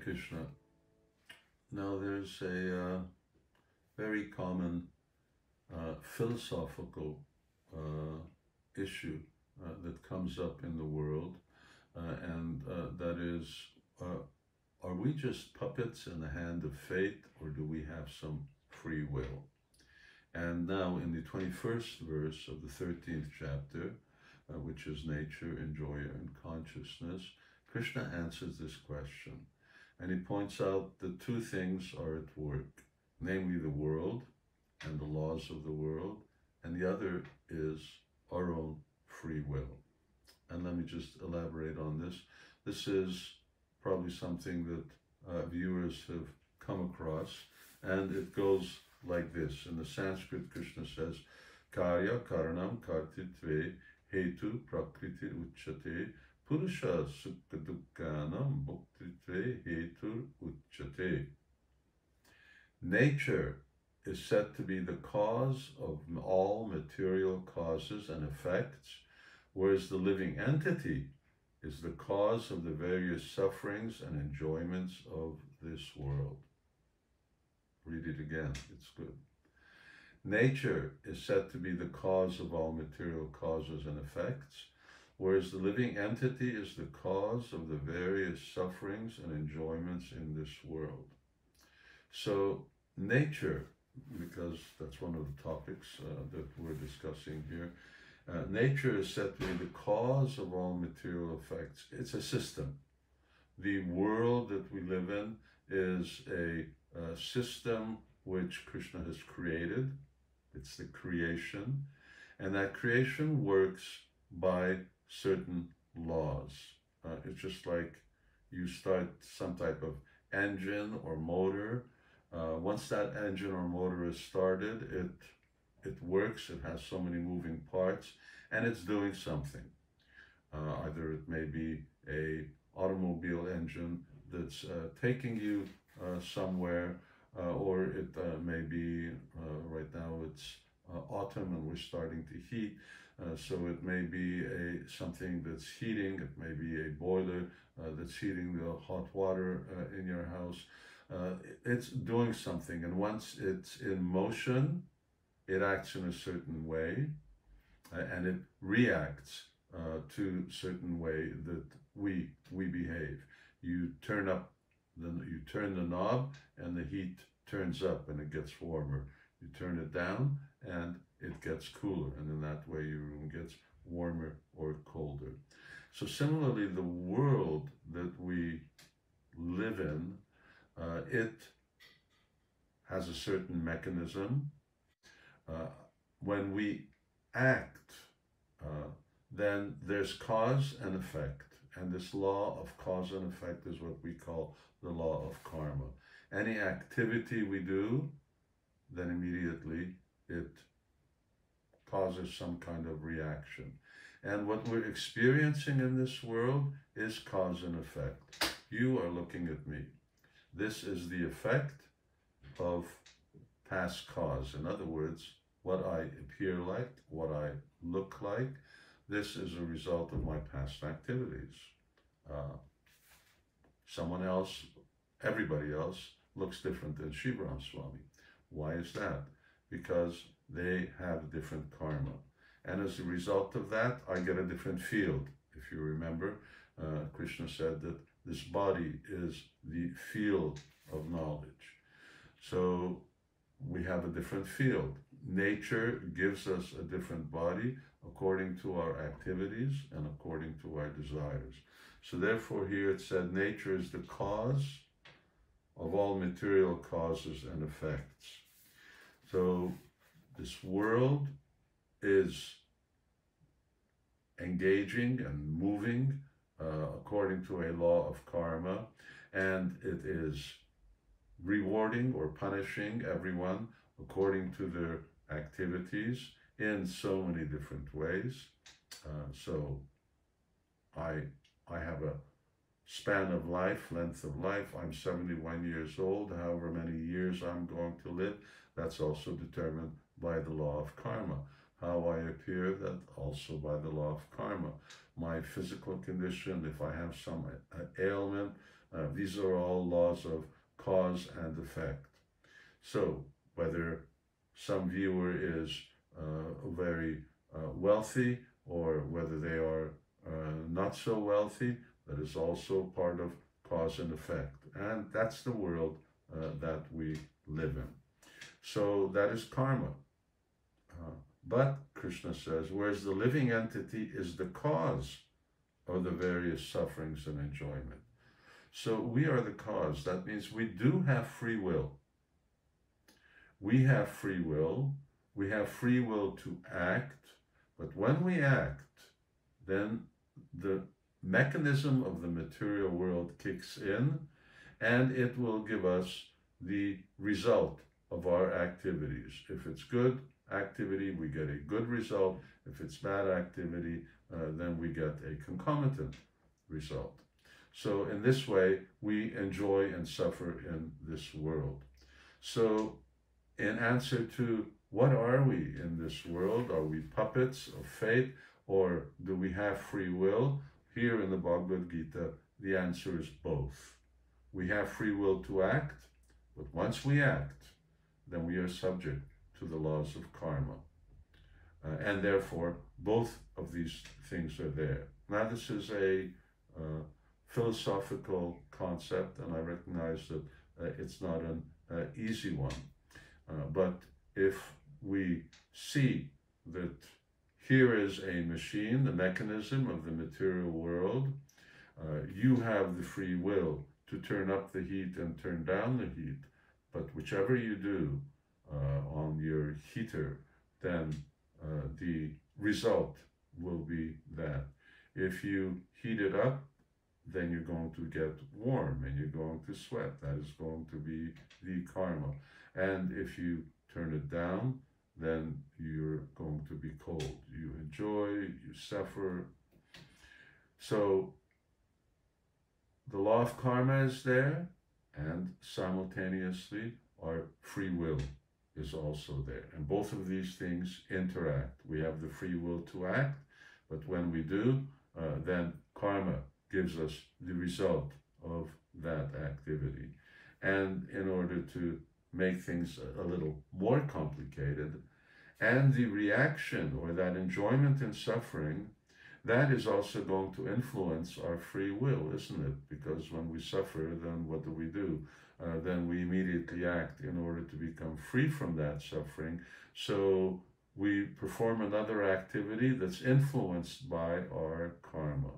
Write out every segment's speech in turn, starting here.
Krishna. Now there's a very common philosophical issue that comes up in the world, and that is, are we just puppets in the hand of fate, or do we have some free will? And now in the 21st verse of the 13th chapter, which is nature, enjoyer, and consciousness, Krishna answers this question. And he points out that two things are at work, namely the world and the laws of the world, and the other is our own free will. And let me just elaborate on this. This is probably something that viewers have come across, and it goes like this. In the Sanskrit, Krishna says, Karya karanam kartitve hetu prakriti uchate purusha sukha dukkhanam bhuktitve hetu uchate. Nature is said to be the cause of all material causes and effects, whereas the living entity is the cause of the various sufferings and enjoyments of this world. Read it again, it's good. Nature is said to be the cause of all material causes and effects, whereas the living entity is the cause of the various sufferings and enjoyments in this world. So nature, because that's one of the topics that we're discussing here, nature is said to be the cause of all material effects. It's a system. The world that we live in is a system which Krishna has created. It's the creation, and that creation works by certain laws. It's just like you start some type of engine or motor. Once that engine or motor is started, it works, it has so many moving parts, and it's doing something. Either it may be a automobile engine that's taking you somewhere, or it may be, right now it's autumn and we're starting to heat, so it may be something that's heating, it may be a boiler that's heating the hot water in your house. It's doing something, and once it's in motion, it acts in a certain way, and it reacts to a certain way that we behave. You turn the knob, and the heat turns up and it gets warmer. You turn it down and it gets cooler, and in that way your room gets warmer or colder. So similarly, the world that we live in, it has a certain mechanism. When we act, then there's cause and effect. And this law of cause and effect is what we call the law of karma. Any activity we do, then immediately it causes some kind of reaction. And what we're experiencing in this world is cause and effect. You are looking at me. This is the effect of past cause. In other words, what I appear like, what I look like, this is a result of my past activities. Someone else, everybody else, looks different than Sivarama Swami. Why is that? Because they have different karma. And as a result of that, I get a different field. If you remember, Krishna said that this body is the field of knowledge. So we have a different field. Nature gives us a different body according to our activities and according to our desires. So therefore here it said nature is the cause of all material causes and effects. So this world is engaging and moving according to a law of karma, and it is rewarding or punishing everyone according to their activities in so many different ways. So I have a span of life, length of life. I'm 71 years old. However many years I'm going to live, that's also determined by the law of karma. How I appear, that also by the law of karma. My physical condition, if I have some ailment, These are all laws of cause and effect. So whether some viewer is very wealthy or whether they are not so wealthy, that is also part of cause and effect. And that's the world that we live in. So that is karma. But Krishna says, whereas the living entity is the cause of the various sufferings and enjoyment. So we are the cause. That means we do have free will. We have free will. We have free will to act. But when we act, then the mechanism of the material world kicks in, and it will give us the result of our activities. If it's good activity, we get a good result. If it's bad activity, then we get a concomitant result. So in this way, we enjoy and suffer in this world. So in answer to what are we in this world? Are we puppets of fate, or do we have free will? Here in the Bhagavad Gita, the answer is both. We have free will to act, but once we act, then we are subject to the laws of karma. And therefore, both of these things are there. Now, this is a philosophical concept, and I recognize that it's not an easy one. But if we see that here is a machine, the mechanism of the material world, you have the free will to turn up the heat and turn down the heat, but whichever you do on your heater, then the result will be that. If you heat it up, then you're going to get warm and you're going to sweat. That is going to be the karma. And if you turn it down, then you're going to be cold. You enjoy, you suffer. So the law of karma is there, and simultaneously our free will is also there. And both of these things interact. We have the free will to act, but when we do, then karma gives us the result of that activity. And in order to make things a little more complicated, and the reaction or that enjoyment and suffering, that is also going to influence our free will, isn't it? Because when we suffer, then what do? Then we immediately act in order to become free from that suffering. So we perform another activity that's influenced by our karma.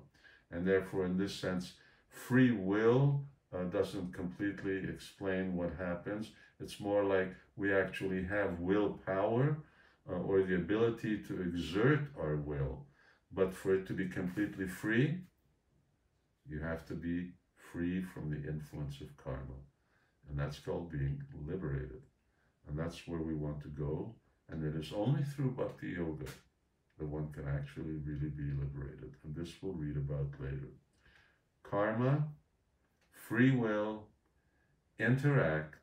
And therefore, in this sense, free will doesn't completely explain what happens. It's more like we actually have willpower or the ability to exert our will. But for it to be completely free, you have to be free from the influence of karma. And that's called being liberated. And that's where we want to go. And it is only through Bhakti Yoga that one can actually really be liberated. And this we'll read about later. Karma, free will, interact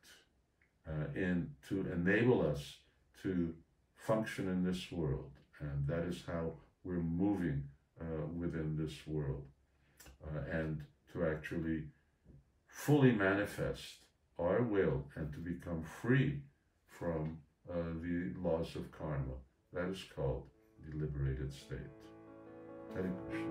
to enable us to function in this world. And that is how we're moving within this world. And to actually fully manifest our will and to become free from the laws of karma. That is called the liberated state. Hare Krishna.